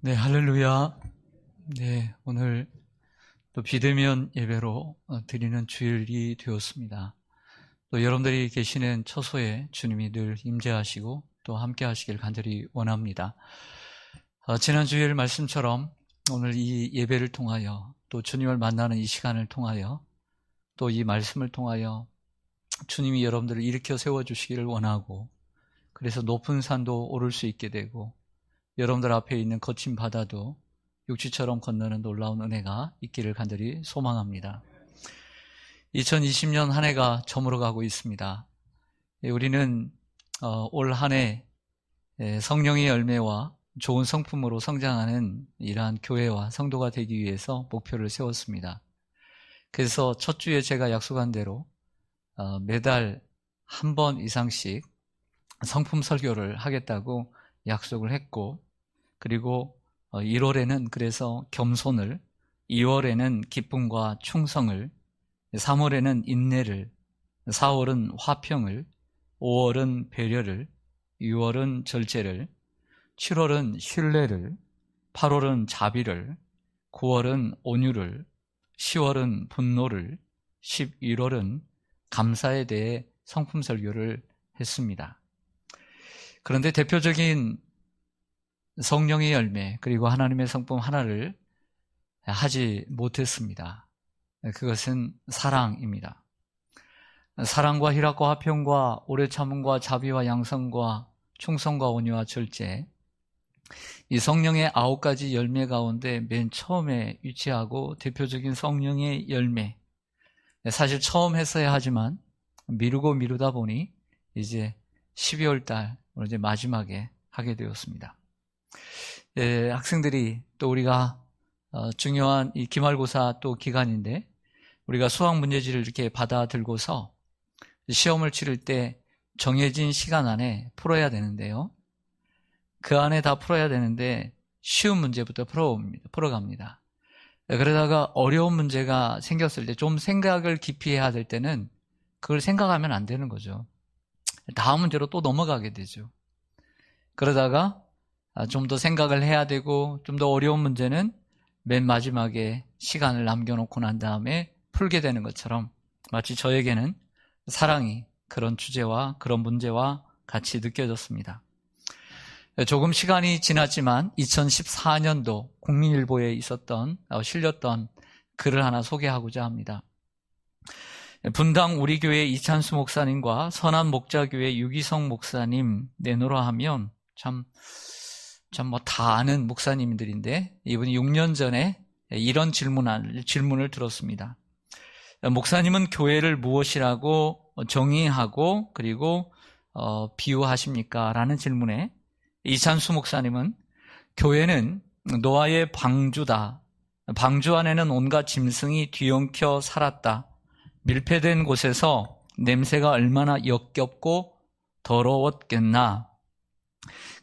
네, 할렐루야. 네, 오늘 또 비대면 예배로 드리는 주일이 되었습니다. 또 여러분들이 계시는 처소에 주님이 늘 임재하시고 또 함께 하시길 간절히 원합니다. 지난 주일 말씀처럼 오늘 이 예배를 통하여 또 주님을 만나는 이 시간을 통하여 또 이 말씀을 통하여 주님이 여러분들을 일으켜 세워주시기를 원하고, 그래서 높은 산도 오를 수 있게 되고 여러분들 앞에 있는 거친 바다도 육지처럼 건너는 놀라운 은혜가 있기를 간절히 소망합니다. 2020년 한 해가 저물어가고 있습니다. 우리는 올 한 해 성령의 열매와 좋은 성품으로 성장하는 이러한 교회와 성도가 되기 위해서 목표를 세웠습니다. 그래서 첫 주에 제가 약속한 대로 매달 한 번 이상씩 성품 설교를 하겠다고 약속을 했고, 그리고 1월에는 그래서 겸손을, 2월에는 기쁨과 충성을, 3월에는 인내를, 4월은 화평을, 5월은 배려를, 6월은 절제를, 7월은 신뢰를, 8월은 자비를, 9월은 온유를, 10월은 분노를, 11월은 감사에 대해 성품 설교를 했습니다. 그런데 대표적인 성령의 열매 그리고 하나님의 성품 하나를 하지 못했습니다. 그것은 사랑입니다. 사랑과 희락과 화평과 오래 참음과 자비와 양성과 충성과 온유와 절제, 이 성령의 9가지 열매 가운데 맨 처음에 위치하고 대표적인 성령의 열매, 사실 처음 했어야 하지만 미루고 미루다 보니 이제 12월 달 오늘 이제 마지막에 하게 되었습니다. 학생들이 또 우리가 중요한 이 기말고사 또 기간인데 우리가 수학 문제지를 이렇게 받아 들고서 시험을 치를 때 정해진 시간 안에 풀어야 되는데요. 그 안에 다 풀어야 되는데 쉬운 문제부터 풀어갑니다. 그러다가 어려운 문제가 생겼을 때 좀 생각을 깊이 해야 될 때는 그걸 생각하면 안 되는 거죠. 다음 문제로 또 넘어가게 되죠. 그러다가 좀 더 생각을 해야 되고 좀 더 어려운 문제는 맨 마지막에 시간을 남겨놓고 난 다음에 풀게 되는 것처럼 마치 저에게는 사랑이 그런 주제와 그런 문제와 같이 느껴졌습니다. 조금 시간이 지났지만 2014년도 국민일보에 실렸던 글을 하나 소개하고자 합니다. 분당 우리 교회 이찬수 목사님과 선한 목자교회 유기성 목사님 내놓으라 하면 참 다 아는 목사님들인데 이분이 6년 전에 이런 질문을 들었습니다. 목사님은 교회를 무엇이라고 정의하고 그리고 비유하십니까? 라는 질문에 이찬수 목사님은 교회는 노아의 방주다. 방주 안에는 온갖 짐승이 뒤엉켜 살았다. 밀폐된 곳에서 냄새가 얼마나 역겹고 더러웠겠나.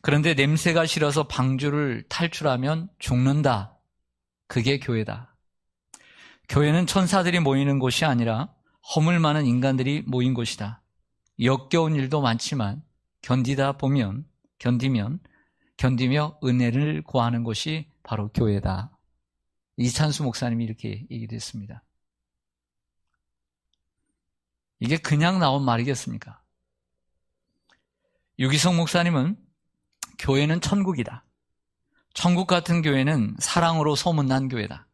그런데 냄새가 싫어서 방주를 탈출하면 죽는다. 그게 교회다. 교회는 천사들이 모이는 곳이 아니라 허물 많은 인간들이 모인 곳이다. 역겨운 일도 많지만 견디며 은혜를 구하는 곳이 바로 교회다. 이찬수 목사님이 이렇게 얘기했습니다. 이게 그냥 나온 말이겠습니까? 유기성 목사님은 교회는 천국이다. 천국 같은 교회는 사랑으로 소문난 교회다.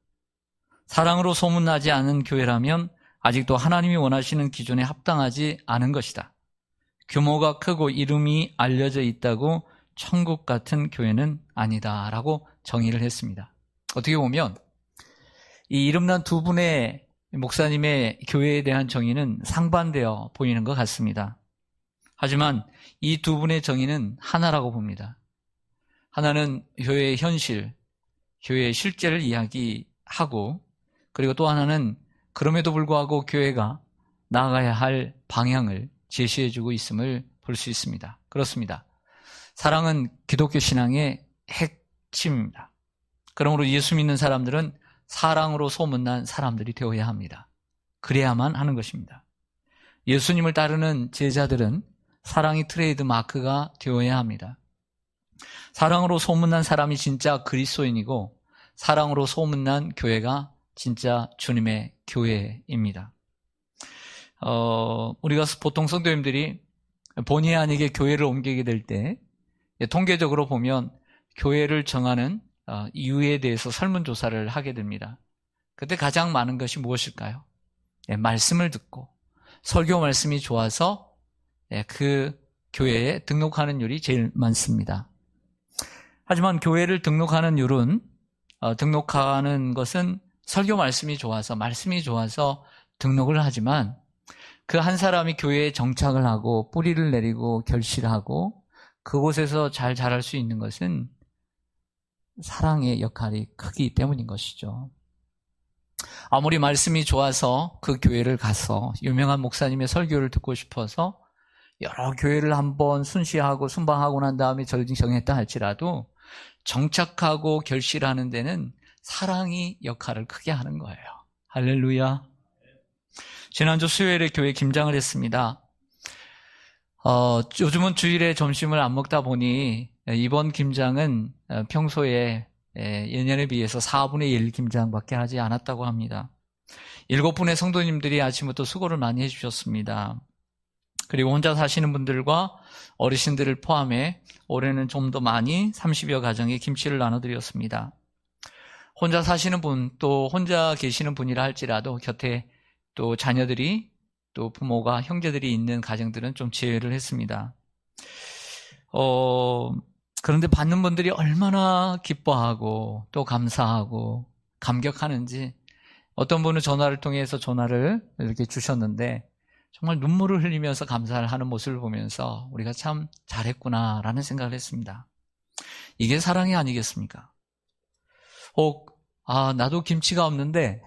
사랑으로 소문나지 않은 교회라면 아직도 하나님이 원하시는 기준에 합당하지 않은 것이다. 규모가 크고 이름이 알려져 있다고 천국 같은 교회는 아니다 라고 정의를 했습니다. 어떻게 보면 이 이름난 두 분의 목사님의 교회에 대한 정의는 상반되어 보이는 것 같습니다. 하지만 이 두 분의 정의는 하나라고 봅니다. 하나는 교회의 현실, 교회의 실제를 이야기하고, 그리고 또 하나는 그럼에도 불구하고 교회가 나아가야 할 방향을 제시해주고 있음을 볼 수 있습니다. 그렇습니다. 사랑은 기독교 신앙의 핵심입니다. 그러므로 예수 믿는 사람들은 사랑으로 소문난 사람들이 되어야 합니다. 그래야만 하는 것입니다. 예수님을 따르는 제자들은 사랑이 트레이드 마크가 되어야 합니다. 사랑으로 소문난 사람이 진짜 그리스도인이고 사랑으로 소문난 교회가 진짜 주님의 교회입니다. 우리가 보통 성도님들이 본의 아니게 교회를 옮기게 될 때 통계적으로 보면 교회를 정하는 이유에 대해서 설문조사를 하게 됩니다. 그때 가장 많은 것이 무엇일까요? 말씀을 듣고 설교 말씀이 좋아서 그 교회에 등록하는 율이 제일 많습니다. 하지만 교회를 등록하는 율은 등록하는 것은 설교 말씀이 좋아서 등록을 하지만 그 한 사람이 교회에 정착을 하고 뿌리를 내리고 결실하고 그곳에서 잘 자랄 수 있는 것은 사랑의 역할이 크기 때문인 것이죠. 아무리 말씀이 좋아서 그 교회를 가서 유명한 목사님의 설교를 듣고 싶어서 여러 교회를 한번 순시하고 순방하고 난 다음에 정했다 할지라도 정착하고 결실하는 데는 사랑이 역할을 크게 하는 거예요. 할렐루야. 지난주 수요일에 교회 김장을 했습니다. 요즘은 주일에 점심을 안 먹다 보니 이번 김장은 평소에 예년에 비해서 4분의 1 김장밖에 하지 않았다고 합니다. 7분의 성도님들이 아침부터 수고를 많이 해주셨습니다. 그리고 혼자 사시는 분들과 어르신들을 포함해 올해는 좀 더 많이 30여 가정에 김치를 나눠드렸습니다. 혼자 사시는 분, 또 혼자 계시는 분이라 할지라도 곁에 또 자녀들이 또 부모가 형제들이 있는 가정들은 좀 제외를 했습니다. 그런데 받는 분들이 얼마나 기뻐하고 또 감사하고 감격하는지 어떤 분은 전화를 통해서 전화를 이렇게 주셨는데 정말 눈물을 흘리면서 감사를 하는 모습을 보면서 우리가 참 잘했구나라는 생각을 했습니다. 이게 사랑이 아니겠습니까? 나도 김치가 없는데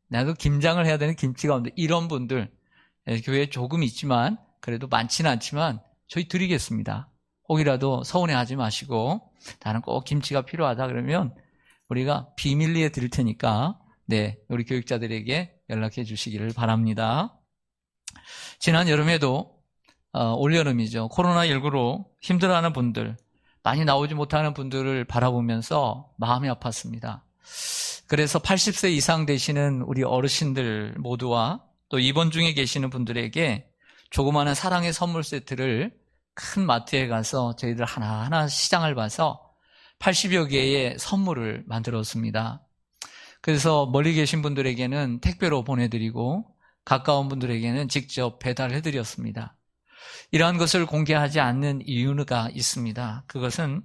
나도 김장을 해야 되는 김치가 없는데 이런 분들 교회에 조금 있지만 그래도 많지는 않지만 저희 드리겠습니다. 혹이라도 서운해하지 마시고 나는 꼭 김치가 필요하다 그러면 우리가 비밀리에 드릴 테니까 우리 교육자들에게 연락해 주시기를 바랍니다. 지난 여름에도 올여름이죠. 코로나19로 힘들어하는 분들, 많이 나오지 못하는 분들을 바라보면서 마음이 아팠습니다. 그래서 80세 이상 되시는 우리 어르신들 모두와 또 입원 중에 계시는 분들에게 조그마한 사랑의 선물 세트를 큰 마트에 가서 저희들 하나하나 시장을 봐서 80여 개의 선물을 만들었습니다. 그래서 멀리 계신 분들에게는 택배로 보내드리고 가까운 분들에게는 직접 배달해드렸습니다. 이러한 것을 공개하지 않는 이유가 있습니다. 그것은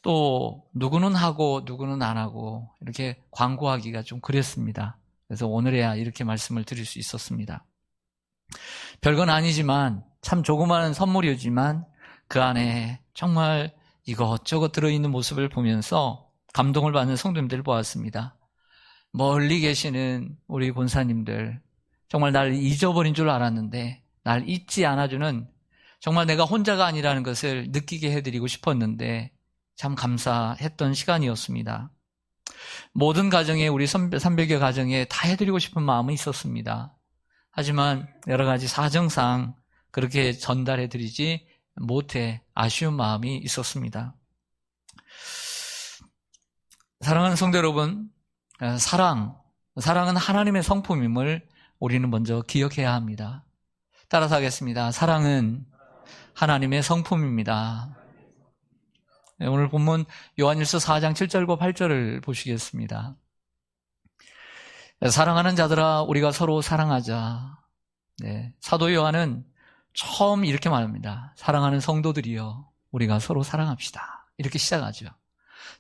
또 누구는 하고 누구는 안 하고 이렇게 광고하기가 좀 그랬습니다. 그래서 오늘에야 이렇게 말씀을 드릴 수 있었습니다. 별건 아니지만 참 조그마한 선물이지만 그 안에 정말 이것저것 들어있는 모습을 보면서 감동을 받는 성도님들을 보았습니다. 멀리 계시는 우리 권사님들 정말 날 잊어버린 줄 알았는데 날 잊지 않아주는 정말 내가 혼자가 아니라는 것을 느끼게 해드리고 싶었는데 참 감사했던 시간이었습니다. 모든 가정에 우리 300여 가정에 다 해드리고 싶은 마음은 있었습니다. 하지만 여러 가지 사정상 그렇게 전달해드리지 못해 아쉬운 마음이 있었습니다. 사랑하는 성도 여러분, 사랑은 하나님의 성품임을 우리는 먼저 기억해야 합니다. 따라서 하겠습니다. 사랑은 하나님의 성품입니다. 오늘 본문 요한일서 4장 7절과 8절을 보시겠습니다. 사랑하는 자들아 우리가 서로 사랑하자. 사도 요한은 처음 이렇게 말합니다. 사랑하는 성도들이여 우리가 서로 사랑합시다. 이렇게 시작하죠.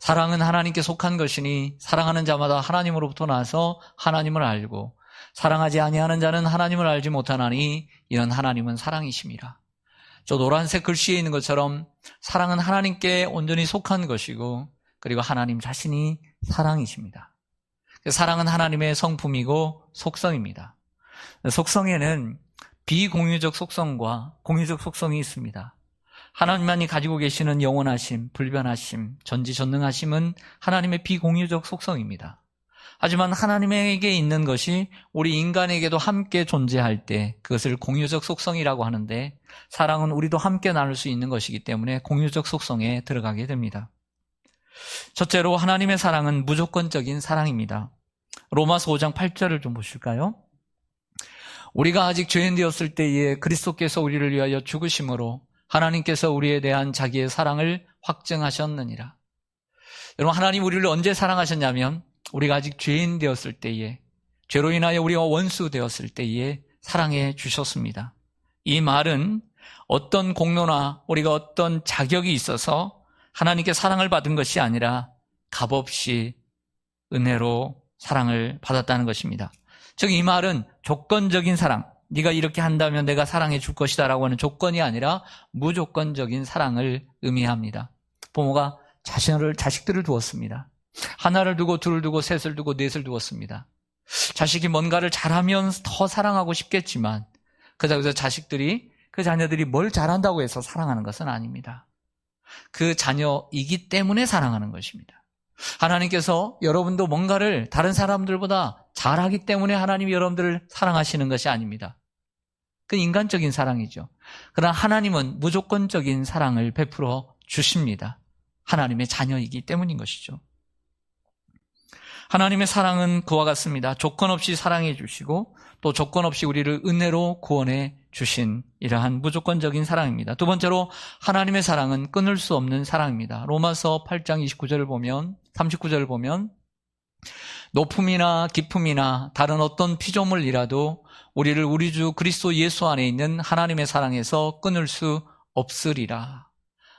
사랑은 하나님께 속한 것이니 사랑하는 자마다 하나님으로부터 나서 하나님을 알고 사랑하지 아니하는 자는 하나님을 알지 못하나니 이는 하나님은 사랑이심이라. 저 노란색 글씨에 있는 것처럼 사랑은 하나님께 온전히 속한 것이고 그리고 하나님 자신이 사랑이십니다. 사랑은 하나님의 성품이고 속성입니다. 속성에는 비공유적 속성과 공유적 속성이 있습니다. 하나님만이 가지고 계시는 영원하심, 불변하심, 전지전능하심은 하나님의 비공유적 속성입니다. 하지만 하나님에게 있는 것이 우리 인간에게도 함께 존재할 때 그것을 공유적 속성이라고 하는데, 사랑은 우리도 함께 나눌 수 있는 것이기 때문에 공유적 속성에 들어가게 됩니다. 첫째로 하나님의 사랑은 무조건적인 사랑입니다. 로마서 5장 8절을 좀 보실까요? 우리가 아직 죄인 되었을 때에 그리스도께서 우리를 위하여 죽으심으로 하나님께서 우리에 대한 자기의 사랑을 확증하셨느니라. 여러분, 하나님 우리를 언제 사랑하셨냐면 우리가 아직 죄인 되었을 때에, 죄로 인하여 우리가 원수 되었을 때에 사랑해 주셨습니다. 이 말은 어떤 공로나 우리가 어떤 자격이 있어서 하나님께 사랑을 받은 것이 아니라 값없이 은혜로 사랑을 받았다는 것입니다. 즉 이 말은 조건적인 사랑, 네가 이렇게 한다면 내가 사랑해 줄 것이다 라고 하는 조건이 아니라 무조건적인 사랑을 의미합니다. 부모가 자식들을 두었습니다. 하나를 두고 둘을 두고 셋을 두고 넷을 두었습니다. 자식이 뭔가를 잘하면 더 사랑하고 싶겠지만 그래서 자식들이 그 자녀들이 뭘 잘한다고 해서 사랑하는 것은 아닙니다. 그 자녀이기 때문에 사랑하는 것입니다. 하나님께서 여러분도 뭔가를 다른 사람들보다 잘하기 때문에 하나님이 여러분들을 사랑하시는 것이 아닙니다. 그건 인간적인 사랑이죠. 그러나 하나님은 무조건적인 사랑을 베풀어 주십니다. 하나님의 자녀이기 때문인 것이죠. 하나님의 사랑은 그와 같습니다. 조건 없이 사랑해 주시고 또 조건 없이 우리를 은혜로 구원해 주신 이러한 무조건적인 사랑입니다. 두 번째로 하나님의 사랑은 끊을 수 없는 사랑입니다. 로마서 8장 29절을 보면 39절을 보면 높음이나 깊음이나 다른 어떤 피조물이라도 우리를 우리 주 그리스도 예수 안에 있는 하나님의 사랑에서 끊을 수 없으리라.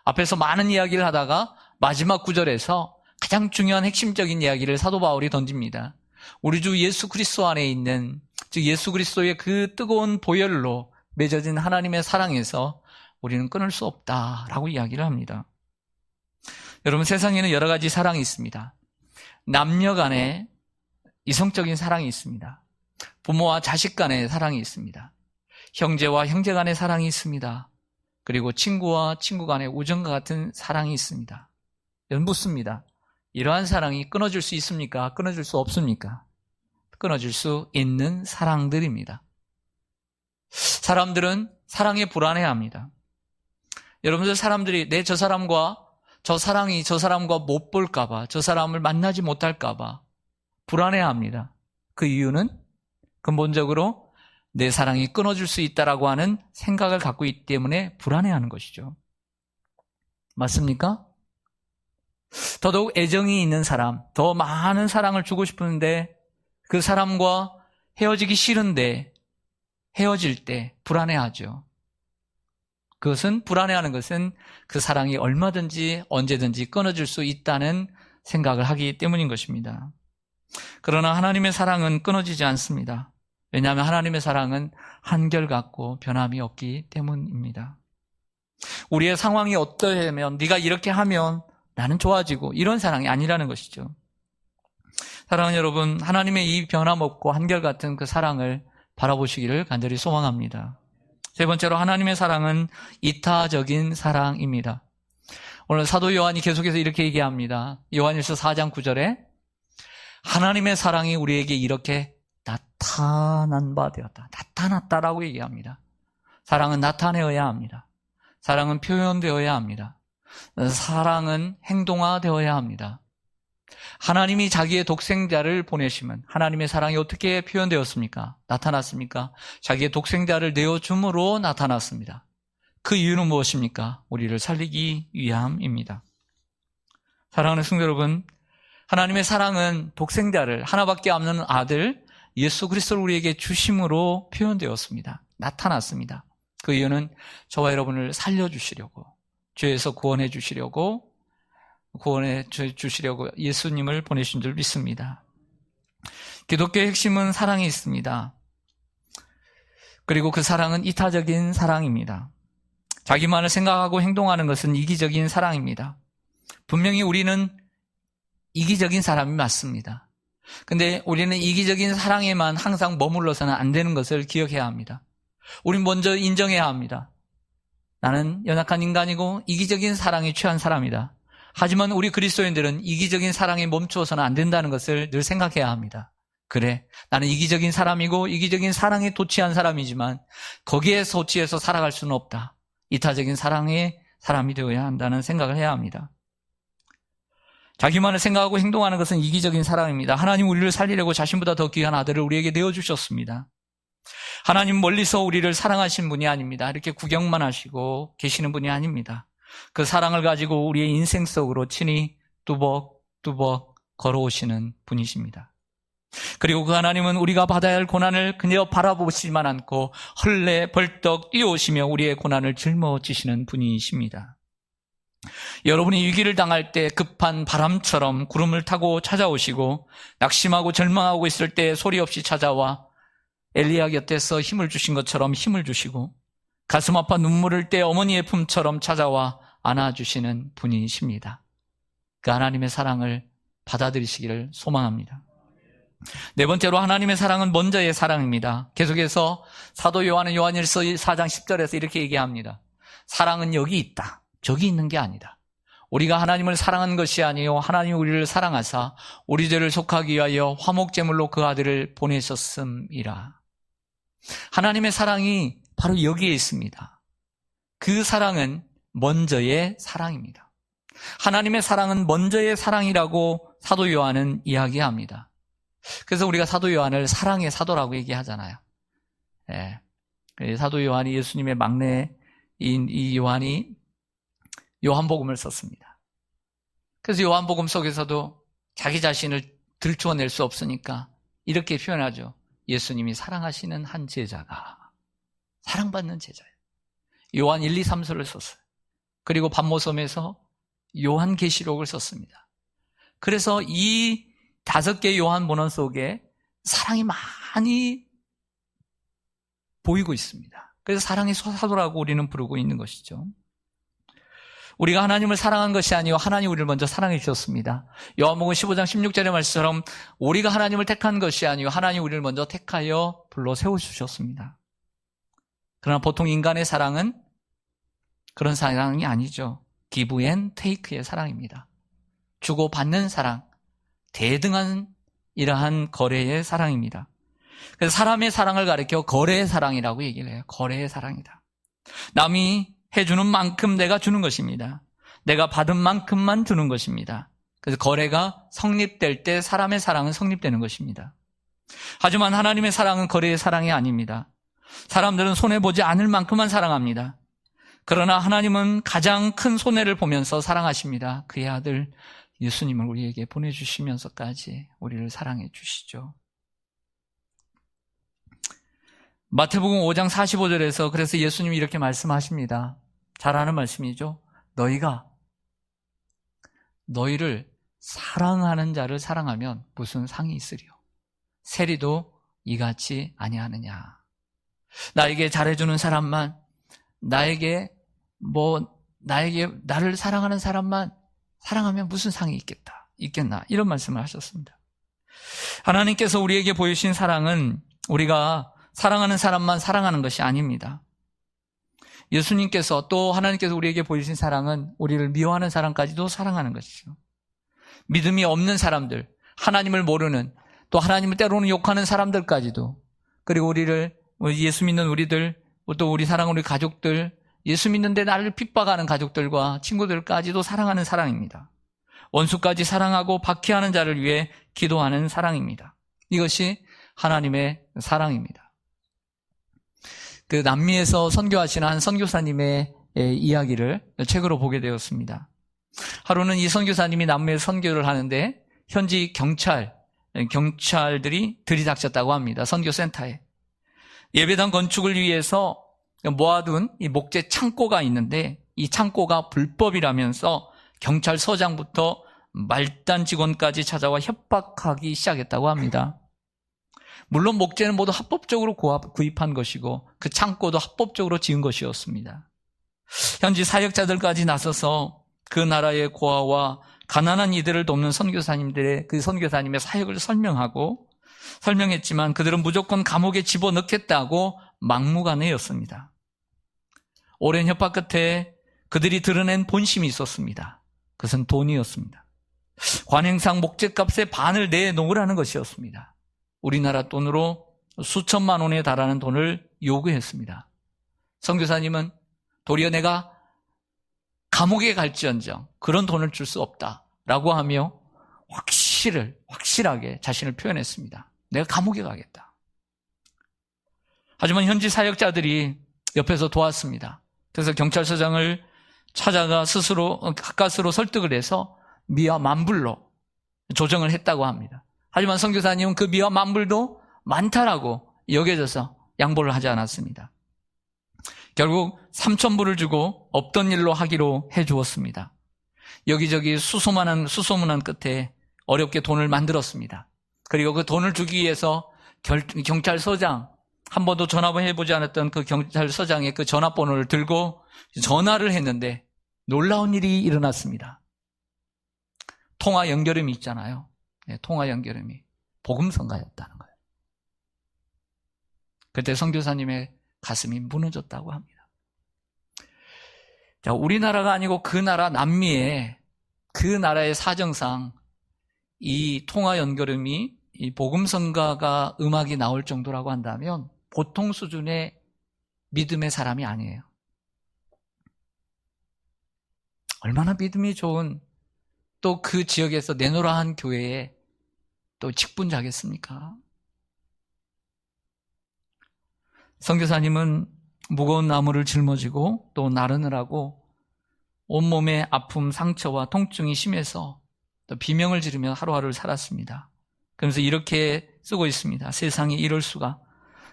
앞에서 많은 이야기를 하다가 마지막 구절에서 가장 중요한 핵심적인 이야기를 사도 바울이 던집니다. 우리 주 예수 그리스도 안에 있는, 즉 예수 그리스도의 그 뜨거운 보혈로 맺어진 하나님의 사랑에서 우리는 끊을 수 없다라고 이야기를 합니다. 여러분, 세상에는 여러 가지 사랑이 있습니다. 남녀 간의 이성적인 사랑이 있습니다. 부모와 자식 간의 사랑이 있습니다. 형제와 형제 간의 사랑이 있습니다. 그리고 친구와 친구 간의 우정과 같은 사랑이 있습니다. 여러분, 묻습니다. 이러한 사랑이 끊어질 수 있습니까? 끊어질 수 없습니까? 끊어질 수 있는 사랑들입니다. 사람들은 사랑에 불안해합니다. 여러분들, 사람들이 저 사람과 저 사람과 못 볼까봐, 저 사람을 만나지 못할까봐 불안해합니다. 그 이유는 근본적으로 내 사랑이 끊어질 수 있다라고 하는 생각을 갖고 있기 때문에 불안해하는 것이죠. 맞습니까? 더더욱 애정이 있는 사람, 더 많은 사랑을 주고 싶은데 그 사람과 헤어지기 싫은데 헤어질 때 불안해하죠. 불안해하는 것은 그 사랑이 얼마든지 언제든지 끊어질 수 있다는 생각을 하기 때문인 것입니다. 그러나 하나님의 사랑은 끊어지지 않습니다. 왜냐하면 하나님의 사랑은 한결같고 변함이 없기 때문입니다. 우리의 상황이 어떠하면 네가 이렇게 하면 나는 좋아지고, 이런 사랑이 아니라는 것이죠. 사랑하는 여러분, 하나님의 이 변함없고 한결같은 그 사랑을 바라보시기를 간절히 소망합니다. 세 번째로 하나님의 사랑은 이타적인 사랑입니다. 오늘 사도 요한이 계속해서 이렇게 얘기합니다. 요한일서 4장 9절에 하나님의 사랑이 우리에게 이렇게 나타난 바 되었다. 나타났다라고 얘기합니다. 사랑은 나타내어야 합니다. 사랑은 표현되어야 합니다. 사랑은 행동화되어야 합니다. 하나님이 자기의 독생자를 보내시면 하나님의 사랑이 어떻게 표현되었습니까? 나타났습니까? 자기의 독생자를 내어줌으로 나타났습니다. 그 이유는 무엇입니까? 우리를 살리기 위함입니다. 사랑하는 성도 여러분, 하나님의 사랑은 독생자를, 하나밖에 없는 아들 예수 그리스도를 우리에게 주심으로 표현되었습니다. 나타났습니다. 그 이유는 저와 여러분을 살려주시려고, 죄에서 구원해 주시려고 예수님을 보내신 줄 믿습니다. 기독교의 핵심은 사랑이 있습니다. 그리고 그 사랑은 이타적인 사랑입니다. 자기만을 생각하고 행동하는 것은 이기적인 사랑입니다. 분명히 우리는 이기적인 사람이 맞습니다. 근데 우리는 이기적인 사랑에만 항상 머물러서는 안 되는 것을 기억해야 합니다. 우린 먼저 인정해야 합니다. 나는 연약한 인간이고 이기적인 사랑에 취한 사람이다. 하지만 우리 그리스도인들은 이기적인 사랑에 멈추어서는 안 된다는 것을 늘 생각해야 합니다. 그래, 나는 이기적인 사람이고 이기적인 사랑에 도취한 사람이지만 거기에 도취해서 살아갈 수는 없다. 이타적인 사랑의 사람이 되어야 한다는 생각을 해야 합니다. 자기만을 생각하고 행동하는 것은 이기적인 사랑입니다. 하나님 우리를 살리려고 자신보다 더 귀한 아들을 우리에게 내어주셨습니다. 하나님 멀리서 우리를 사랑하신 분이 아닙니다. 이렇게 구경만 하시고 계시는 분이 아닙니다. 그 사랑을 가지고 우리의 인생 속으로 친히 뚜벅뚜벅 걸어오시는 분이십니다. 그리고 그 하나님은 우리가 받아야 할 고난을 그저 바라보시지만 않고 헐레 벌떡 뛰어오시며 우리의 고난을 짊어지시는 분이십니다. 여러분이 위기를 당할 때 급한 바람처럼 구름을 타고 찾아오시고 낙심하고 절망하고 있을 때 소리 없이 찾아와 엘리야 곁에서 힘을 주신 것처럼 힘을 주시고 가슴 아파 눈물 흘 때 어머니의 품처럼 찾아와 안아주시는 분이십니다. 그 하나님의 사랑을 받아들이시기를 소망합니다. 네 번째로 하나님의 사랑은 먼저의 사랑입니다. 계속해서 사도 요한은 요한일서 4장 10절에서 이렇게 얘기합니다. 사랑은 여기 있다. 저기 있는 게 아니다. 우리가 하나님을 사랑한 것이 아니요 하나님이 우리를 사랑하사 우리 죄를 속하기 위하여 화목제물로 그 아들을 보내셨음이라. 하나님의 사랑이 바로 여기에 있습니다. 그 사랑은 먼저의 사랑입니다. 하나님의 사랑은 먼저의 사랑이라고 사도 요한은 이야기합니다. 그래서 우리가 사도 요한을 사랑의 사도라고 얘기하잖아요. 예. 사도 요한이 예수님의 막내인 이 요한이 요한복음을 썼습니다. 그래서 요한복음 속에서도 자기 자신을 들추어낼 수 없으니까 이렇게 표현하죠. 예수님이 사랑하시는 한 제자가 사랑받는 제자예요. 요한 1, 2, 3서를 썼어요. 그리고 반모섬에서 요한계시록을 썼습니다. 그래서 이 5개의 요한복음 속에 사랑이 많이 보이고 있습니다. 그래서 사랑의 사도라고 우리는 부르고 있는 것이죠. 우리가 하나님을 사랑한 것이 아니요 하나님 우리를 먼저 사랑해 주셨습니다. 요한복음 15장 16절의 말씀처럼 우리가 하나님을 택한 것이 아니요 하나님 우리를 먼저 택하여 불러 세워주셨습니다. 그러나 보통 인간의 사랑은 그런 사랑이 아니죠. give and take의 사랑입니다. 주고받는 사랑, 대등한 이러한 거래의 사랑입니다. 그래서 사람의 사랑을 가리켜 거래의 사랑이라고 얘기를 해요. 거래의 사랑이다. 남이 해주는 만큼 내가 주는 것입니다. 내가 받은 만큼만 주는 것입니다. 그래서 거래가 성립될 때 사람의 사랑은 성립되는 것입니다. 하지만 하나님의 사랑은 거래의 사랑이 아닙니다. 사람들은 손해보지 않을 만큼만 사랑합니다. 그러나 하나님은 가장 큰 손해를 보면서 사랑하십니다. 그의 아들 예수님을 우리에게 보내주시면서까지 우리를 사랑해 주시죠. 마태복음 5장 45절에서 그래서 예수님이 이렇게 말씀하십니다. 잘 아는 말씀이죠. 너희를 사랑하는 자를 사랑하면 무슨 상이 있으리요. 세리도 이같이 아니하느냐. 나에게 잘해주는 사람만, 나를 사랑하는 사람만 사랑하면 무슨 상이 있겠나. 이런 말씀을 하셨습니다. 하나님께서 우리에게 보여주신 사랑은 우리가 사랑하는 사람만 사랑하는 것이 아닙니다. 예수님께서 또 하나님께서 우리에게 보여주신 사랑은 우리를 미워하는 사람까지도 사랑하는 것이죠. 믿음이 없는 사람들, 하나님을 모르는, 또 하나님을 때로는 욕하는 사람들까지도, 그리고 예수 믿는 우리들, 또 우리 사랑하는 우리 가족들, 예수 믿는데 나를 핍박하는 가족들과 친구들까지도 사랑하는 사랑입니다. 원수까지 사랑하고 박해하는 자를 위해 기도하는 사랑입니다. 이것이 하나님의 사랑입니다. 그 남미에서 선교하시는 한 선교사님의 이야기를 책으로 보게 되었습니다. 하루는 이 선교사님이 남미에서 선교를 하는데 현지 경찰들이 들이닥쳤다고 합니다. 선교센터에. 예배당 건축을 위해서 모아둔 이 목재 창고가 있는데 이 창고가 불법이라면서 경찰서장부터 말단 직원까지 찾아와 협박하기 시작했다고 합니다. 물론 목재는 모두 합법적으로 구입한 것이고 그 창고도 합법적으로 지은 것이었습니다. 현지 사역자들까지 나서서 그 나라의 고아와 가난한 이들을 돕는 선교사님의 사역을 설명했지만 그들은 무조건 감옥에 집어넣겠다고 막무가내였습니다. 오랜 협박 끝에 그들이 드러낸 본심이 있었습니다. 그것은 돈이었습니다. 관행상 목짗값의 반을 내놓으라는 것이었습니다. 우리나라 돈으로 수천만 원에 달하는 돈을 요구했습니다. 선교사님은 도리어 내가 감옥에 갈지언정 그런 돈을 줄 수 없다라고 하며 확실하게 자신을 표현했습니다. 내가 감옥에 가겠다. 하지만 현지 사역자들이 옆에서 도왔습니다. 그래서 경찰서장을 찾아가 스스로 가까스로 설득을 해서 미화 만불로 조정을 했다고 합니다. 하지만 선교사님은 그 미화 만불도 많다라고 여겨져서 양보를 하지 않았습니다. 결국 3,000불을 주고 없던 일로 하기로 해주었습니다. 여기저기 수소문한 끝에 어렵게 돈을 만들었습니다. 그리고 그 돈을 주기 위해서 경찰서장, 한 번도 전화번 해보지 않았던 그 경찰서장의 그 전화번호를 들고 전화를 했는데 놀라운 일이 일어났습니다. 통화 연결음이 있잖아요. 네, 통화 연결음이 복음성가였다는 거예요. 그때 선교사님의 가슴이 무너졌다고 합니다. 자, 우리나라가 아니고 그 나라 남미에 그 나라의 사정상 이 통화 연결음이 이 복음성가가 음악이 나올 정도라고 한다면 보통 수준의 믿음의 사람이 아니에요. 얼마나 믿음이 좋은 또 그 지역에서 내노라 한 교회에 또 직분자겠습니까? 선교사님은 무거운 나무를 짊어지고 또 나르느라고 온몸에 아픔, 상처와 통증이 심해서 또 비명을 지르며 하루하루를 살았습니다. 그러면서 이렇게 쓰고 있습니다. 세상에 이럴 수가.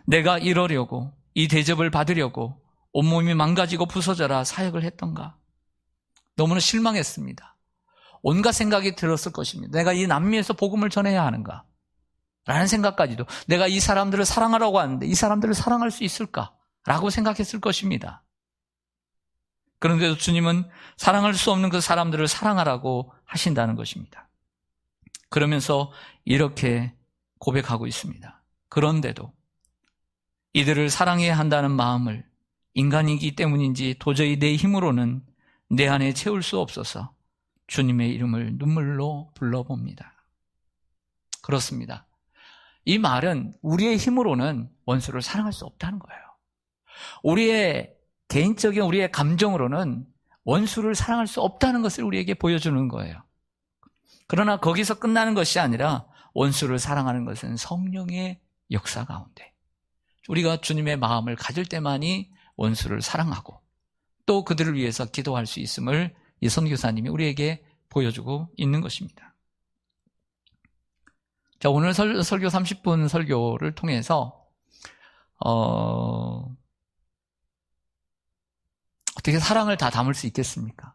내가 이러려고 이 대접을 받으려고 온몸이 망가지고 부서져라 사역을 했던가. 너무나 실망했습니다. 온갖 생각이 들었을 것입니다. 내가 이 남미에서 복음을 전해야 하는가? 라는 생각까지도 내가 이 사람들을 사랑하라고 하는데 이 사람들을 사랑할 수 있을까? 라고 생각했을 것입니다. 그런데도 주님은 사랑할 수 없는 그 사람들을 사랑하라고 하신다는 것입니다. 그러면서 이렇게 고백하고 있습니다. 그런데도 이들을 사랑해야 한다는 마음을 인간이기 때문인지 도저히 내 힘으로는 내 안에 채울 수 없어서 주님의 이름을 눈물로 불러봅니다. 그렇습니다. 이 말은 우리의 힘으로는 원수를 사랑할 수 없다는 거예요. 우리의 개인적인 우리의 감정으로는 원수를 사랑할 수 없다는 것을 우리에게 보여주는 거예요. 그러나 거기서 끝나는 것이 아니라 원수를 사랑하는 것은 성령의 역사 가운데 우리가 주님의 마음을 가질 때만이 원수를 사랑하고 또 그들을 위해서 기도할 수 있음을 이 선교사님이 우리에게 보여주고 있는 것입니다. 자, 오늘 설교 30분 설교를 통해서 어떻게 사랑을 다 담을 수 있겠습니까?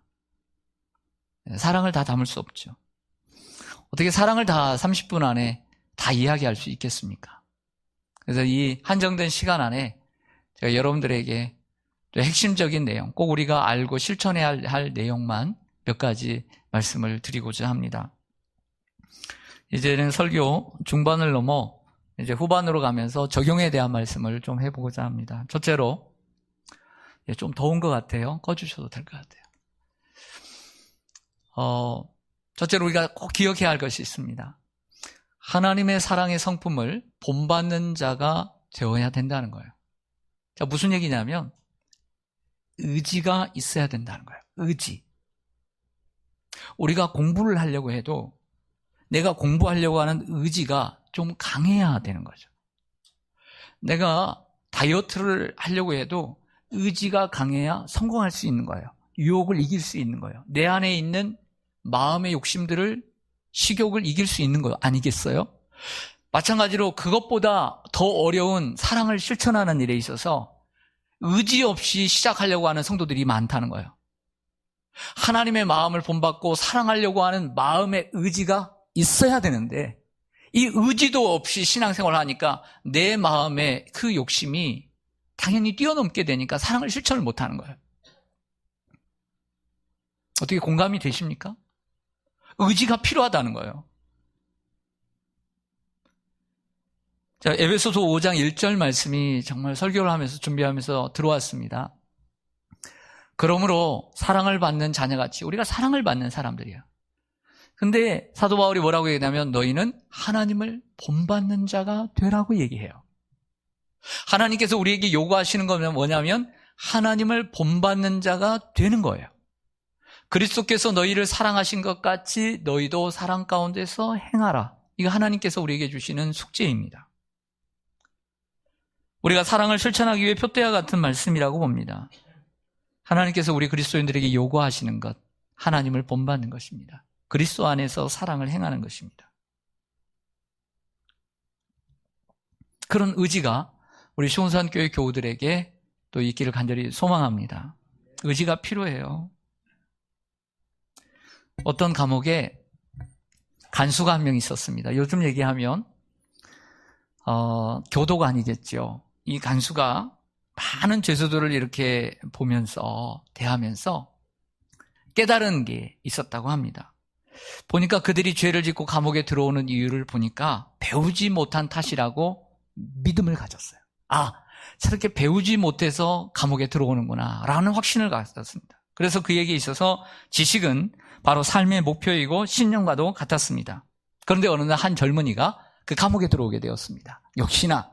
사랑을 다 담을 수 없죠. 어떻게 사랑을 다 30분 안에 다 이야기할 수 있겠습니까? 그래서 이 한정된 시간 안에 제가 여러분들에게 핵심적인 내용, 꼭 우리가 알고 실천해야 할 내용만 몇 가지 말씀을 드리고자 합니다. 이제는 설교 중반을 넘어 이제 후반으로 가면서 적용에 대한 말씀을 좀 해보고자 합니다. 첫째로, 좀 더운 것 같아요. 꺼주셔도 될 것 같아요. 첫째로 우리가 꼭 기억해야 할 것이 있습니다. 하나님의 사랑의 성품을 본받는 자가 되어야 된다는 거예요. 자, 무슨 얘기냐면 의지가 있어야 된다는 거예요. 의지. 우리가 공부를 하려고 해도 내가 공부하려고 하는 의지가 좀 강해야 되는 거죠. 내가 다이어트를 하려고 해도 의지가 강해야 성공할 수 있는 거예요. 유혹을 이길 수 있는 거예요. 내 안에 있는 마음의 욕심들을, 식욕을 이길 수 있는 거 아니겠어요? 마찬가지로 그것보다 더 어려운 사랑을 실천하는 일에 있어서 의지 없이 시작하려고 하는 성도들이 많다는 거예요. 하나님의 마음을 본받고 사랑하려고 하는 마음의 의지가 있어야 되는데 이 의지도 없이 신앙생활을 하니까 내 마음의 그 욕심이 당연히 뛰어넘게 되니까 사랑을 실천을 못하는 거예요. 어떻게 공감이 되십니까? 의지가 필요하다는 거예요. 자, 에베소서 5장 1절 말씀이 정말 설교를 하면서 준비하면서 들어왔습니다. 그러므로 사랑을 받는 자녀같이 우리가 사랑을 받는 사람들이에요. 근데 사도 바울이 뭐라고 얘기하냐면 너희는 하나님을 본받는 자가 되라고 얘기해요. 하나님께서 우리에게 요구하시는 건 뭐냐면 하나님을 본받는 자가 되는 거예요. 그리스도께서 너희를 사랑하신 것 같이 너희도 사랑 가운데서 행하라. 이거 하나님께서 우리에게 주시는 숙제입니다. 우리가 사랑을 실천하기 위해 표대와 같은 말씀이라고 봅니다. 하나님께서 우리 그리스도인들에게 요구하시는 것, 하나님을 본받는 것입니다. 그리스도 안에서 사랑을 행하는 것입니다. 그런 의지가 우리 시온산교회 교우들에게 또 있기를 간절히 소망합니다. 의지가 필요해요. 어떤 감옥에 간수가 한 명 있었습니다. 요즘 얘기하면 교도관이겠죠. 이 간수가 많은 죄수들을 이렇게 보면서 대하면서 깨달은 게 있었다고 합니다. 보니까 그들이 죄를 짓고 감옥에 들어오는 이유를 보니까 배우지 못한 탓이라고 믿음을 가졌어요. 아, 저렇게 배우지 못해서 감옥에 들어오는구나 라는 확신을 가졌습니다. 그래서 그에게 있어서 지식은 바로 삶의 목표이고 신념과도 같았습니다. 그런데 어느 날 한 젊은이가 그 감옥에 들어오게 되었습니다. 역시나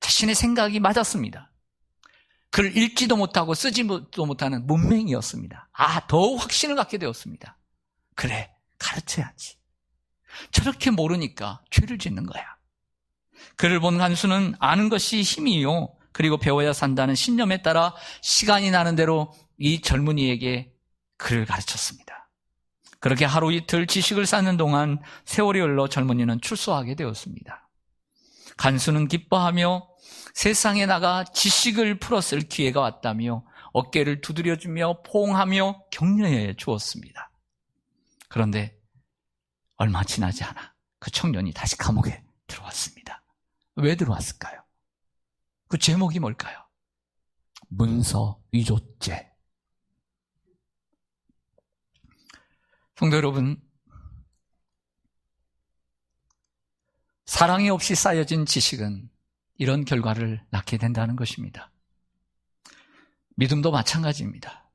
자신의 생각이 맞았습니다. 글을 읽지도 못하고 쓰지도 못하는 문맹이었습니다. 더욱 확신을 갖게 되었습니다. 그래, 가르쳐야지. 저렇게 모르니까 죄를 짓는 거야. 그를 본 간수는 아는 것이 힘이요, 그리고 배워야 산다는 신념에 따라 시간이 나는 대로 이 젊은이에게 글을 가르쳤습니다. 그렇게 하루 이틀 지식을 쌓는 동안 세월이 흘러 젊은이는 출소하게 되었습니다. 간수는 기뻐하며 세상에 나가 지식을 풀었을 기회가 왔다며 어깨를 두드려주며 포옹하며 격려해 주었습니다. 그런데 얼마 지나지 않아 그 청년이 다시 감옥에 들어왔습니다. 왜 들어왔을까요? 그 제목이 뭘까요? 문서 위조죄. 성도 여러분, 사랑이 없이 쌓여진 지식은 이런 결과를 낳게 된다는 것입니다. 믿음도 마찬가지입니다.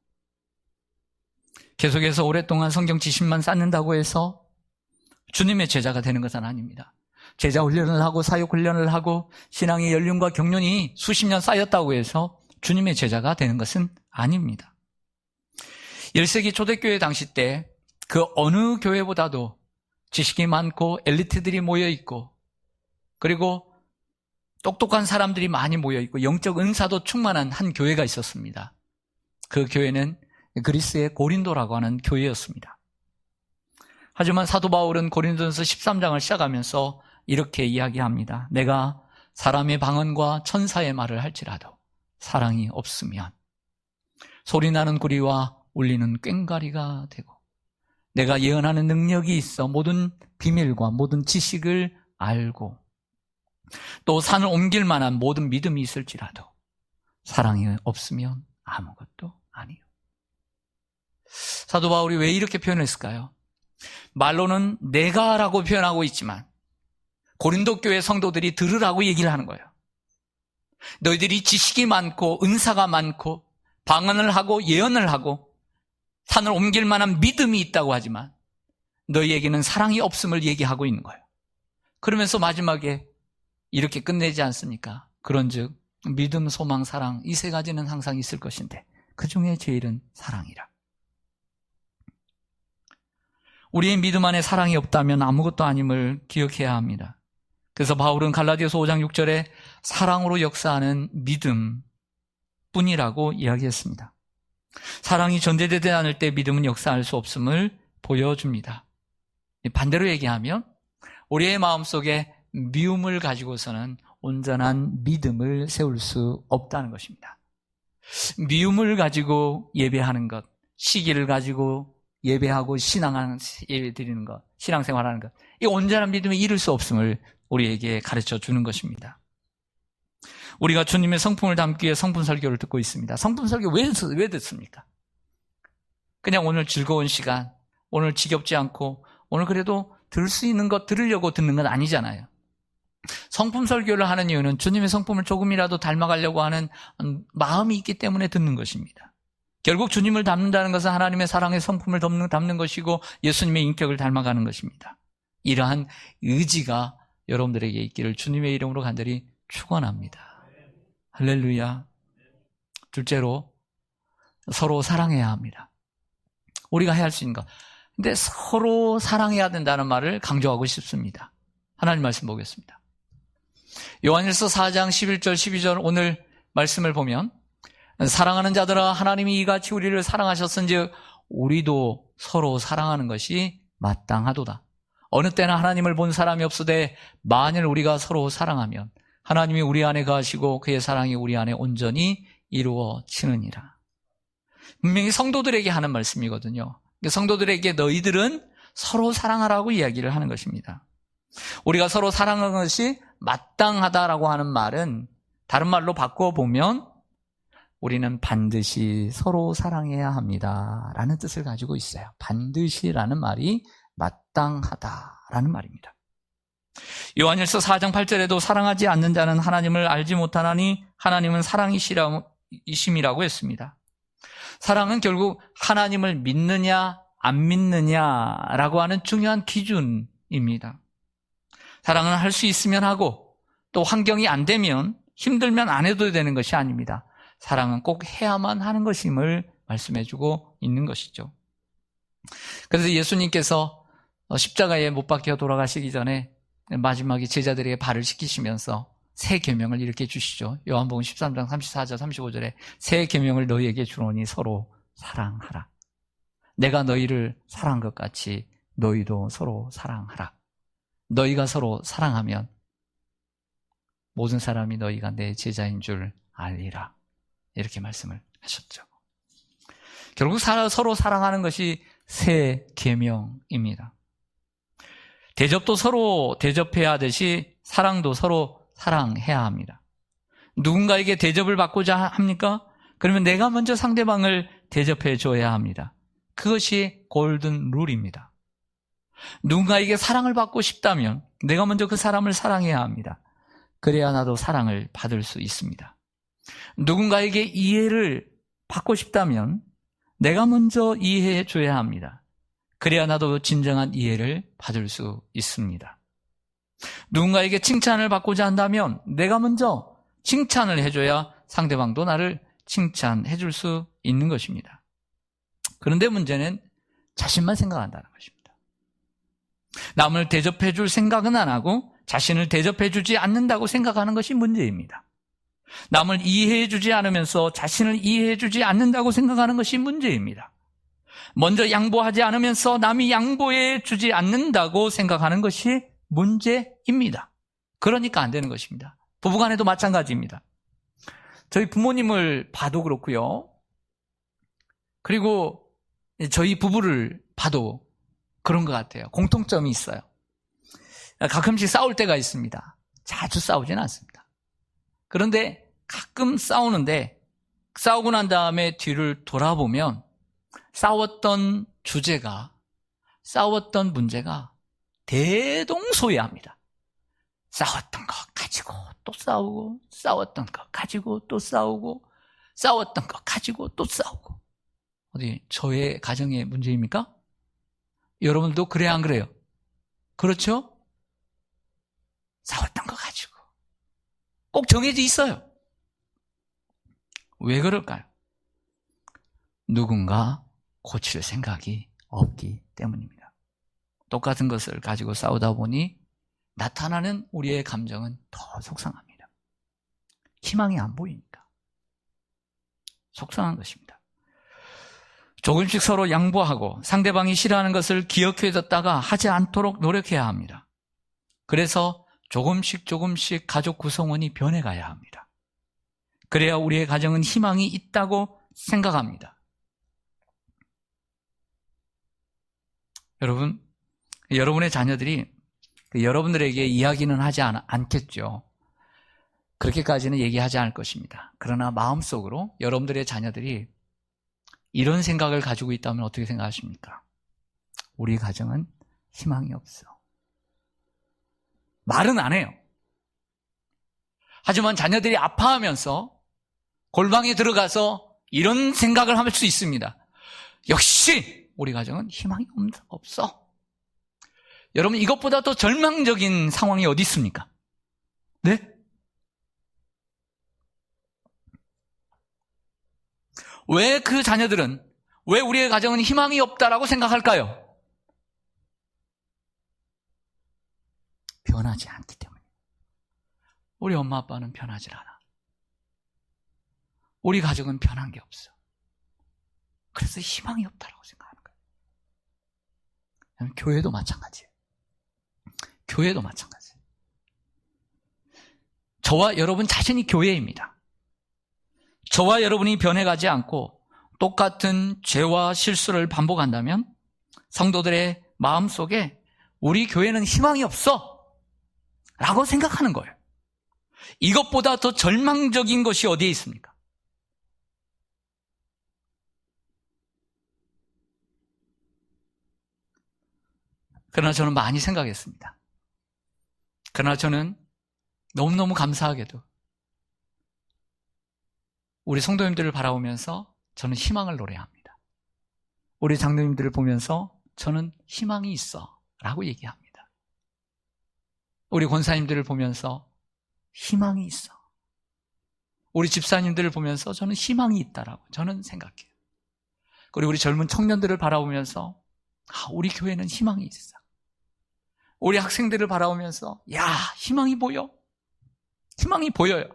계속해서 오랫동안 성경 지식만 쌓는다고 해서 주님의 제자가 되는 것은 아닙니다. 제자 훈련을 하고 사역 훈련을 하고 신앙의 연륜과 경륜이 수십 년 쌓였다고 해서 주님의 제자가 되는 것은 아닙니다. 1세기 초대교회 당시 때 그 어느 교회보다도 지식이 많고 엘리트들이 모여있고 그리고 똑똑한 사람들이 많이 모여있고 영적 은사도 충만한 한 교회가 있었습니다. 그 교회는 그리스의 고린도라고 하는 교회였습니다. 하지만 사도 바울은 고린도전서 13장을 시작하면서 이렇게 이야기합니다. 내가 사람의 방언과 천사의 말을 할지라도 사랑이 없으면 소리나는 구리와 울리는 꽹과리가 되고 내가 예언하는 능력이 있어 모든 비밀과 모든 지식을 알고 또 산을 옮길 만한 모든 믿음이 있을지라도 사랑이 없으면 아무것도 아니요. 사도 바울이 왜 이렇게 표현했을까요? 말로는 내가라고 표현하고 있지만 고린도 교회 성도들이 들으라고 얘기를 하는 거예요. 너희들이 지식이 많고 은사가 많고 방언을 하고 예언을 하고 산을 옮길 만한 믿음이 있다고 하지만 너희에게는 사랑이 없음을 얘기하고 있는 거예요. 그러면서 마지막에 이렇게 끝내지 않습니까? 그런즉 믿음, 소망, 사랑 이 세 가지는 항상 있을 것인데 그 중에 제일은 사랑이라. 우리의 믿음 안에 사랑이 없다면 아무것도 아님을 기억해야 합니다. 그래서 바울은 갈라디아서 5장 6절에 사랑으로 역사하는 믿음 뿐이라고 이야기했습니다. 사랑이 전제되지 않을 때 믿음은 역사할 수 없음을 보여줍니다. 반대로 얘기하면 우리의 마음속에 미움을 가지고서는 온전한 믿음을 세울 수 없다는 것입니다. 미움을 가지고 예배하는 것, 시기를 가지고 예배하고 예배 드리는 것, 신앙생활하는 것, 이 온전한 믿음에 이를 수 없음을 우리에게 가르쳐 주는 것입니다. 우리가 주님의 성품을 담기 위해 성품 설교를 듣고 있습니다. 성품 설교 왜 듣습니까? 그냥 오늘 즐거운 시간, 오늘 지겹지 않고 오늘 그래도 들을 수 있는 것 들으려고 듣는 건 아니잖아요. 성품 설교를 하는 이유는 주님의 성품을 조금이라도 닮아가려고 하는 마음이 있기 때문에 듣는 것입니다. 결국 주님을 닮는다는 것은 하나님의 사랑의 성품을 담는 것이고 예수님의 인격을 닮아가는 것입니다. 이러한 의지가 여러분들에게 있기를 주님의 이름으로 간절히 축원합니다. 할렐루야. 둘째로 서로 사랑해야 합니다. 우리가 해야 할 수 있는 것. 근데 서로 사랑해야 된다는 말을 강조하고 싶습니다. 하나님 말씀 보겠습니다. 요한일서 4장 11절 12절 오늘 말씀을 보면 사랑하는 자들아 하나님이 이같이 우리를 사랑하셨은즉 우리도 서로 사랑하는 것이 마땅하도다. 어느 때나 하나님을 본 사람이 없으되 만일 우리가 서로 사랑하면 하나님이 우리 안에 거하시고 그의 사랑이 우리 안에 온전히 이루어지느니라. 분명히 성도들에게 하는 말씀이거든요. 성도들에게 너희들은 서로 사랑하라고 이야기를 하는 것입니다. 우리가 서로 사랑하는 것이 마땅하다라고 하는 말은 다른 말로 바꿔보면 우리는 반드시 서로 사랑해야 합니다 라는 뜻을 가지고 있어요. 반드시라는 말이 마땅하다라는 말입니다. 요한일서 4장 8절에도 사랑하지 않는 자는 하나님을 알지 못하나니 하나님은 사랑이심이라고 했습니다. 사랑은 결국 하나님을 믿느냐 안 믿느냐라고 하는 중요한 기준입니다. 사랑은 할 수 있으면 하고 또 환경이 안 되면 힘들면 안 해도 되는 것이 아닙니다. 사랑은 꼭 해야만 하는 것임을 말씀해주고 있는 것이죠. 그래서 예수님께서 십자가에 못 박혀 돌아가시기 전에 마지막에 제자들에게 발을 씻기시면서 새 계명을 이렇게 주시죠. 요한복음 13장 34절 35절에 새 계명을 너희에게 주노니 서로 사랑하라. 내가 너희를 사랑한 것 같이 너희도 서로 사랑하라. 너희가 서로 사랑하면 모든 사람이 너희가 내 제자인 줄 알리라. 이렇게 말씀을 하셨죠. 결국 서로 사랑하는 것이 새 계명입니다. 대접도 서로 대접해야 하듯이 사랑도 서로 사랑해야 합니다. 누군가에게 대접을 받고자 합니까? 그러면 내가 먼저 상대방을 대접해 줘야 합니다. 그것이 골든 룰입니다. 누군가에게 사랑을 받고 싶다면 내가 먼저 그 사람을 사랑해야 합니다. 그래야 나도 사랑을 받을 수 있습니다. 누군가에게 이해를 받고 싶다면 내가 먼저 이해해 줘야 합니다. 그래야 나도 진정한 이해를 받을 수 있습니다. 누군가에게 칭찬을 받고자 한다면 내가 먼저 칭찬을 해줘야 상대방도 나를 칭찬해 줄 수 있는 것입니다. 그런데 문제는 자신만 생각한다는 것입니다. 남을 대접해 줄 생각은 안 하고 자신을 대접해 주지 않는다고 생각하는 것이 문제입니다. 남을 이해해 주지 않으면서 자신을 이해해 주지 않는다고 생각하는 것이 문제입니다. 먼저 양보하지 않으면서 남이 양보해 주지 않는다고 생각하는 것이 문제입니다. 그러니까 안 되는 것입니다. 부부간에도 마찬가지입니다. 저희 부모님을 봐도 그렇고요. 그리고 저희 부부를 봐도 그런 것 같아요. 공통점이 있어요. 가끔씩 싸울 때가 있습니다. 자주 싸우진 않습니다. 그런데 가끔 싸우는데 싸우고 난 다음에 뒤를 돌아보면 싸웠던 문제가 대동소이합니다. 싸웠던 것 가지고 또 싸우고, 싸웠던 것 가지고 또 싸우고, 싸웠던 것 가지고 또 싸우고. 어디 저의 가정의 문제입니까? 여러분도 그래야 안 그래요? 그렇죠? 싸웠던 것 가지고 꼭 정해져 있어요. 왜 그럴까요? 누군가 고칠 생각이 없기 때문입니다. 똑같은 것을 가지고 싸우다 보니 나타나는 우리의 감정은 더 속상합니다. 희망이 안 보이니까 속상한 것입니다. 조금씩 서로 양보하고 상대방이 싫어하는 것을 기억해뒀다가 하지 않도록 노력해야 합니다. 그래서 조금씩 가족 구성원이 변해가야 합니다. 그래야 우리의 가정은 희망이 있다고 생각합니다. 여러분, 여러분의 자녀들이 여러분들에게 이야기는 하지 않겠죠. 그렇게까지는 얘기하지 않을 것입니다. 그러나 마음속으로 여러분들의 자녀들이 이런 생각을 가지고 있다면 어떻게 생각하십니까? 우리 가정은 희망이 없어. 말은 안 해요. 하지만 자녀들이 아파하면서 골방에 들어가서 이런 생각을 할 수 있습니다. 역시 우리 가정은 희망이 없어. 여러분, 이것보다 더 절망적인 상황이 어디 있습니까? 네? 왜 그 자녀들은, 왜 우리의 가정은 희망이 없다라고 생각할까요? 변하지 않기 때문에. 우리 엄마 아빠는 변하지 않아. 우리 가족은 변한 게 없어. 그래서 희망이 없다라고 생각하는 거예요. 교회도 마찬가지예요. 교회도 마찬가지예요. 저와 여러분 자신이 교회입니다. 저와 여러분이 변해가지 않고 똑같은 죄와 실수를 반복한다면 성도들의 마음속에 우리 교회는 희망이 없어 라고 생각하는 거예요. 이것보다 더 절망적인 것이 어디에 있습니까? 그러나 저는 많이 생각했습니다. 그러나 저는 너무너무 감사하게도 우리 성도님들을 바라보면서 저는 희망을 노래합니다. 우리 장로님들을 보면서 저는 희망이 있어 라고 얘기합니다. 우리 권사님들을 보면서 희망이 있어. 우리 집사님들을 보면서 저는 희망이 있다라고 저는 생각해요. 그리고 우리 젊은 청년들을 바라보면서 우리 교회는 희망이 있어. 우리 학생들을 바라보면서 희망이 보여. 희망이 보여요.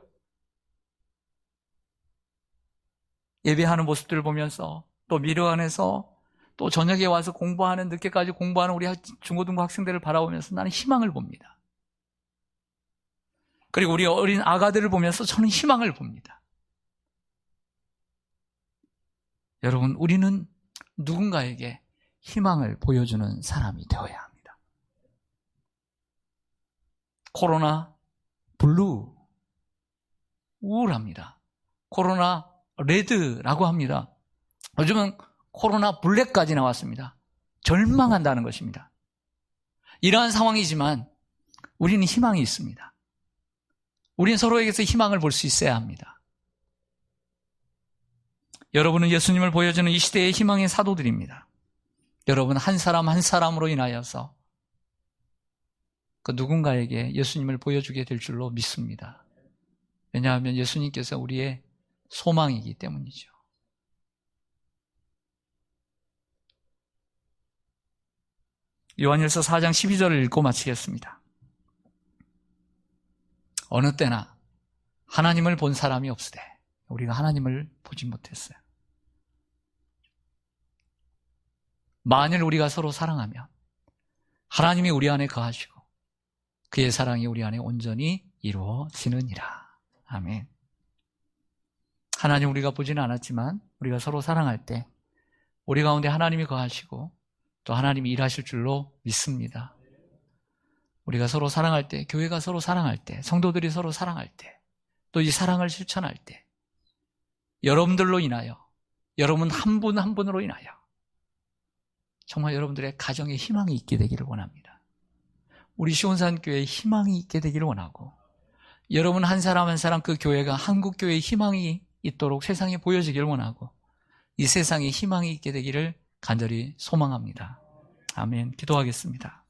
예배하는 모습들을 보면서 또 미러 안에서 또 저녁에 와서 공부하는, 늦게까지 공부하는 우리 중고등부 학생들을 바라보면서 나는 희망을 봅니다. 그리고 우리 어린 아가들을 보면서 저는 희망을 봅니다. 여러분, 우리는 누군가에게 희망을 보여주는 사람이 되어야 합니다. 코로나 블루, 우울합니다. 코로나 레드라고 합니다. 요즘은 코로나 블랙까지 나왔습니다. 절망한다는 것입니다. 이러한 상황이지만 우리는 희망이 있습니다. 우리는 서로에게서 희망을 볼 수 있어야 합니다. 여러분은 예수님을 보여주는 이 시대의 희망의 사도들입니다. 여러분 한 사람 한 사람으로 인하여서 그 누군가에게 예수님을 보여주게 될 줄로 믿습니다. 왜냐하면 예수님께서 우리의 소망이기 때문이죠. 요한일서 4장 12절을 읽고 마치겠습니다. 어느 때나 하나님을 본 사람이 없으되 우리가 하나님을 보지 못했어요. 만일 우리가 서로 사랑하면 하나님이 우리 안에 거하시고 그의 사랑이 우리 안에 온전히 이루어지느니라. 아멘. 하나님 우리가 보지는 않았지만 우리가 서로 사랑할 때 우리 가운데 하나님이 거하시고 또 하나님이 일하실 줄로 믿습니다. 우리가 서로 사랑할 때, 교회가 서로 사랑할 때, 성도들이 서로 사랑할 때, 또 이 사랑을 실천할 때 여러분들로 인하여, 여러분 한 분 한 분으로 인하여 정말 여러분들의 가정에 희망이 있게 되기를 원합니다. 우리 시온산교회에 희망이 있게 되기를 원하고 여러분 한 사람 한 사람 그 교회가 한국교회의 희망이 있도록 세상에 보여지기를 원하고 이 세상에 희망이 있게 되기를 간절히 소망합니다. 아멘. 기도하겠습니다.